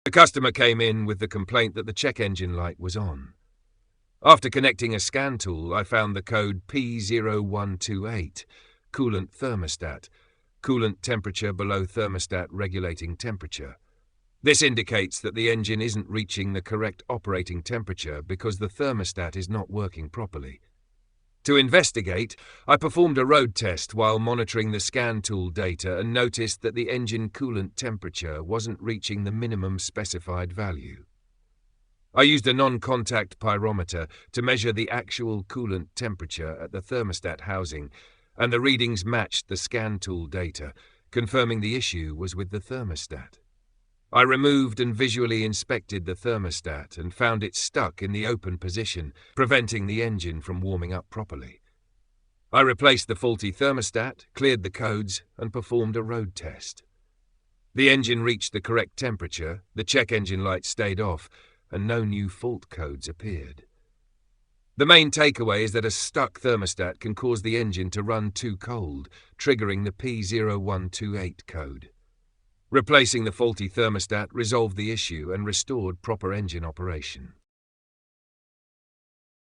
The customer came in with the complaint that the check engine light was on. After connecting a scan tool, I found the code P0128, coolant thermostat, coolant temperature below thermostat regulating temperature. This indicates that the engine isn't reaching the correct operating temperature because the thermostat is not working properly. To investigate, I performed a road test while monitoring the scan tool data and noticed that the engine coolant temperature wasn't reaching the minimum specified value. I used a non-contact pyrometer to measure the actual coolant temperature at the thermostat housing, and the readings matched the scan tool data, confirming the issue was with the thermostat. I removed and visually inspected the thermostat and found it stuck in the open position, preventing the engine from warming up properly. I replaced the faulty thermostat, cleared the codes, and performed a road test. The engine reached the correct temperature, the check engine light stayed off, and no new fault codes appeared. The main takeaway is that a stuck thermostat can cause the engine to run too cold, triggering the P0128 code. Replacing the faulty thermostat resolved the issue and restored proper engine operation.